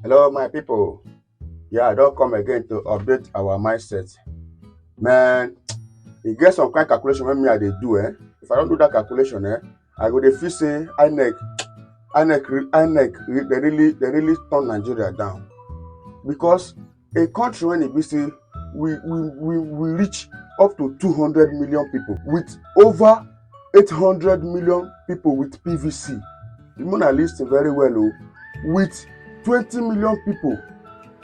Hello, my people. Yeah, I don't come again to update our mindset. Man, e get some kind calculation wey me I dey do. If I don't do that calculation, I go dey feel say INEC they really turn Nigeria down because a country when e be say we reach up to 200 million people with over 800 million people with PVC. The una lis ten very well with 20 million people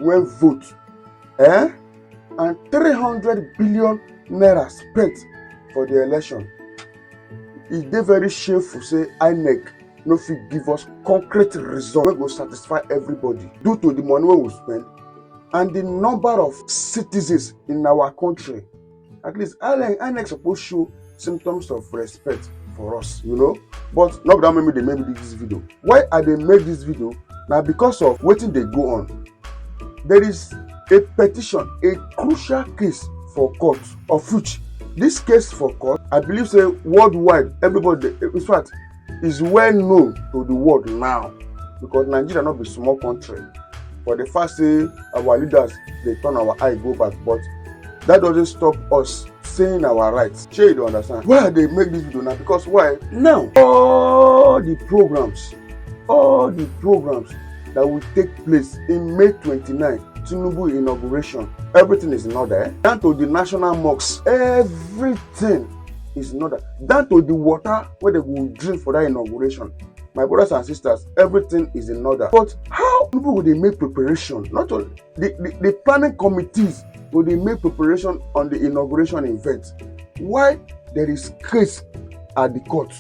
wey vote eh and 300 billion naira spent for the election. E dey very shameful say INEC no fit give us concrete result wey go satisfy everybody due to the money wey we spend and the number of citizens in our country. At least INEC suppose show symptoms of respect for us, but no be that make me dey make this video. Why I dey make this video na because of wetin dey go on. There is a petition, a crucial case for court, of which this case for court, I believe say worldwide, everybody, in fact, is well known to the world now because Nigeria not be small country. For the fact say our leaders they turn our eye go back, but that doesn't stop us saying our rights. Shey you dey understand? Why they make this video now? Because why? Now all the programs that will take place in May 29, Tinubu Inauguration, everything is in order. Down to the national mosques, everything is in order. Down to the water where they will drink for that inauguration. My brothers and sisters, everything is in order. But how people will they make preparation? Not only the planning committees will they make preparation on the inauguration event. Why there is case at the court?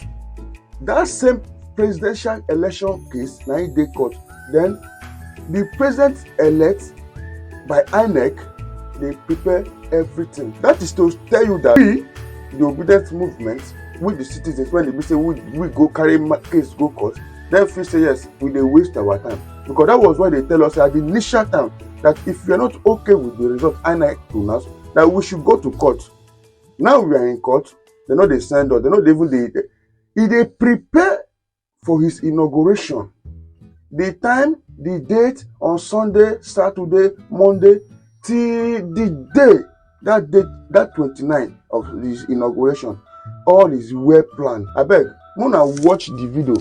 That same presidential election case, now in the court. Then the president elect by INEC, they prepare everything. That is to tell you that we, the obedient movement, with the citizens, when they say we go carry case go court, then feel say yes, we dey waste our time. Because that was why they tell us at the initial time that if you are not okay with the result INEC pronounced, that we should go to court. Now we are in court, they know they send us, they know they even they prepare for his inauguration. The time, the date on Sunday, Saturday, Monday, till the day, that 29 of his inauguration, all is well planned. Abeg, una watch the video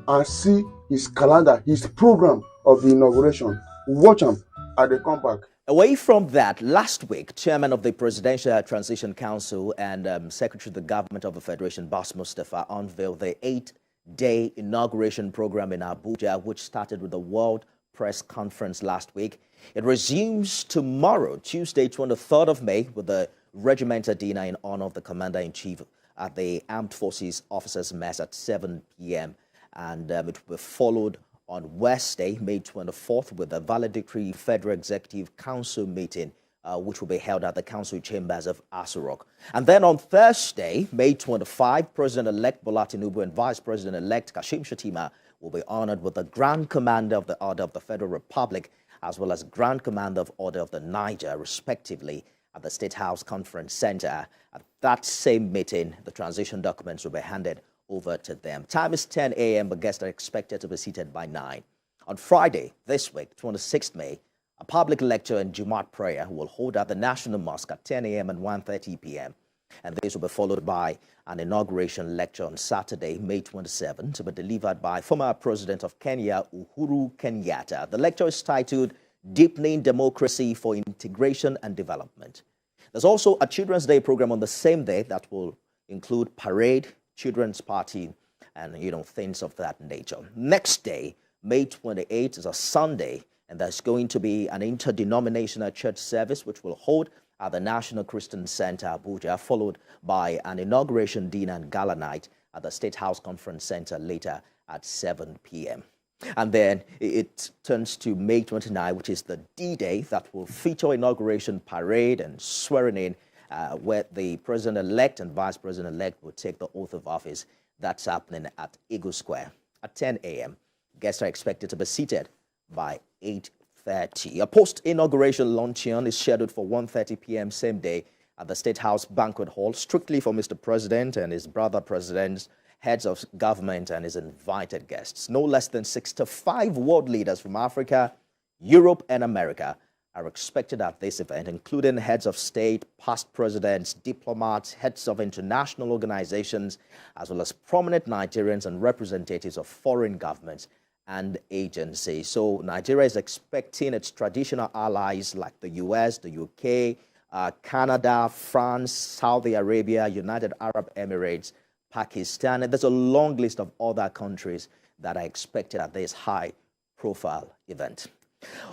and see his calendar, his program of the inauguration. Watch am as they come back. Away from that, last week, Chairman of the Presidential Transition Council and Secretary of the Government of the Federation, Boss Mustafa, unveiled the 8-day inauguration program in Abuja, which started with the World Press Conference last week. It resumes tomorrow, Tuesday, 23rd of May, with the regimental dinner in honor of the Commander-in-Chief at the Armed Forces Officers' Mess at 7 p.m. And it will be followed on Wednesday, May 24th, with a valedictory Federal Executive Council meeting, which will be held at the Council Chambers of Aso Rock. And then on Thursday, May 25, President-elect Bola Tinubu and Vice President-elect Kashim Shettima will be honored with the Grand Commander of the Order of the Federal Republic, as well as Grand Commander of Order of the Niger, respectively, at the State House Conference Center. At that same meeting, the transition documents will be handed over to them. Time is 10 a.m., but guests are expected to be seated by 9. On Friday, this week, 26th May, a public lecture and Jumat prayer will hold at the National Mosque at 10 a.m. and 1:30 p.m. And this will be followed by an inauguration lecture on Saturday, May 27, to be delivered by former President of Kenya, Uhuru Kenyatta. The lecture is titled Deepening Democracy for Integration and Development. There's also a Children's Day program on the same day that will include parade, children's party, and, things of that nature. Next day, May 28, is a Sunday, and there's going to be an interdenominational church service, which will hold at the National Christian Center, Abuja, followed by an inauguration dinner and gala night at the State House Conference Center later at 7 p.m. And then it turns to May 29, which is the D-Day, that will feature inauguration parade and swearing in, where the President-elect and Vice President-elect will take the oath of office. That's happening at Eagle Square at 10 a.m. Guests are expected to be seated by 8:30. A post-inauguration luncheon is scheduled for 1:30 p.m. same day at the State House Banquet Hall, strictly for Mr. President and his brother presidents, heads of government, and his invited guests. No less than 65 world leaders from Africa, Europe, and America are expected at this event, including heads of state, past presidents, diplomats, heads of international organizations, as well as prominent Nigerians and representatives of foreign governments and agencies. So Nigeria is expecting its traditional allies like the US, the UK, Canada, France, Saudi Arabia, United Arab Emirates, Pakistan, and there's a long list of other countries that are expected at this high-profile event.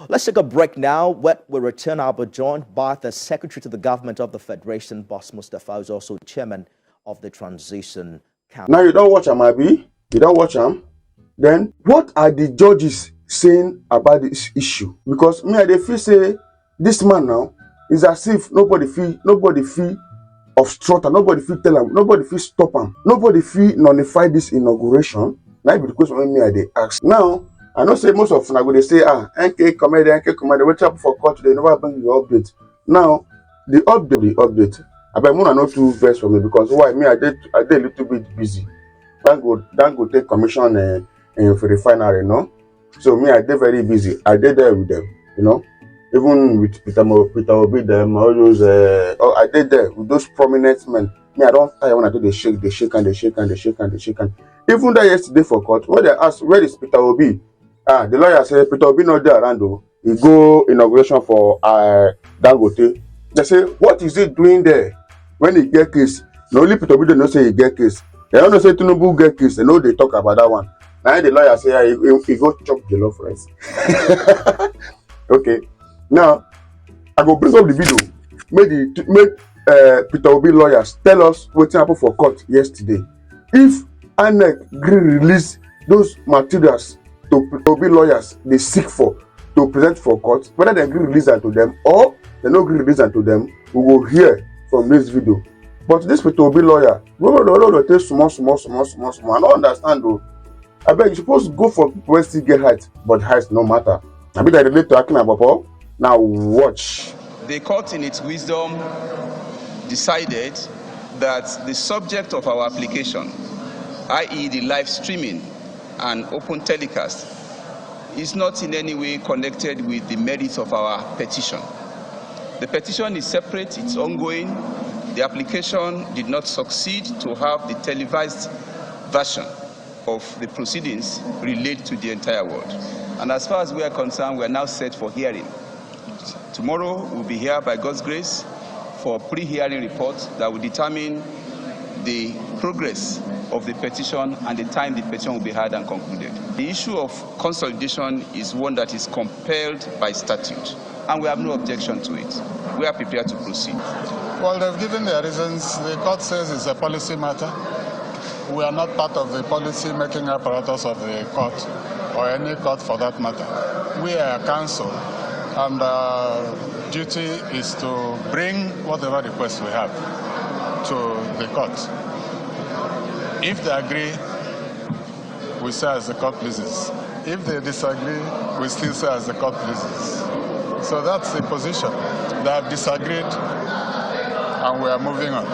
Let's take a break now. When we return, I'll be joined by the Secretary to the Government of the Federation, Boss Mustafa, who's also Chairman of the Transition Council. Now you don't watch him, Abi? You don't watch him? Then what are the judges saying about this issue? Because me, I feel say this man now is as if nobody feel obstruct, nobody feel tell him, nobody feel stop him, nobody feel nullify this inauguration. Now be the question when me I dey ask. Now I know say most of them go dey say NK comedy, wait up for court today, never bring the update. Now the update. I bet Mona not too vex for me because why me I did a little bit busy. Don't go take commission for refinery, no. So me I did very busy. I did there with them, you know. Even with Peter Obi, them, all those, I did there with those prominent men. Me, I don't tire when I do they shake. Even that yesterday for court, when they asked, where is Peter Obi? The lawyer said, Peter Obi not there around though. He go inauguration for Dangote. They say, what is he doing there? When he get case, not only Peter Obi don't say he get case. They don't say Tinubu get case. They know they talk about that one. Now the lawyer say, he go chop jollof rice. Okay. Now, I go bring up the video. Make Peter Obi lawyers tell us what happened for court yesterday. If INEC release those materials to Peter Obi lawyers they seek for to present for court, whether they release them to them or they no release them to them, we will hear from this video. But this Peter Obi lawyer, we will take small. I don't understand though. I bet you're supposed to go for people who still get height, but height no matter. I bet I relate to Akina Bapa. Now watch. The court in its wisdom decided that the subject of our application, i.e. the live streaming and open telecast, is not in any way connected with the merits of our petition. The petition is separate, it's ongoing. The application did not succeed to have the televised version of the proceedings relayed to the entire world. And as far as we are concerned, we are now set for hearing. Tomorrow, we'll be here by God's grace for a pre-hearing report that will determine the progress of the petition and the time the petition will be heard and concluded. The issue of consolidation is one that is compelled by statute, and we have no objection to it. We are prepared to proceed. Well, they've given their reasons. The court says it's a policy matter. We are not part of the policy-making apparatus of the court, or any court for that matter. We are a council, and our duty is to bring whatever requests we have to the court. If they agree, we say as the court pleases. If they disagree, we still say as the court pleases. So that's the position. They have disagreed, and we are moving on.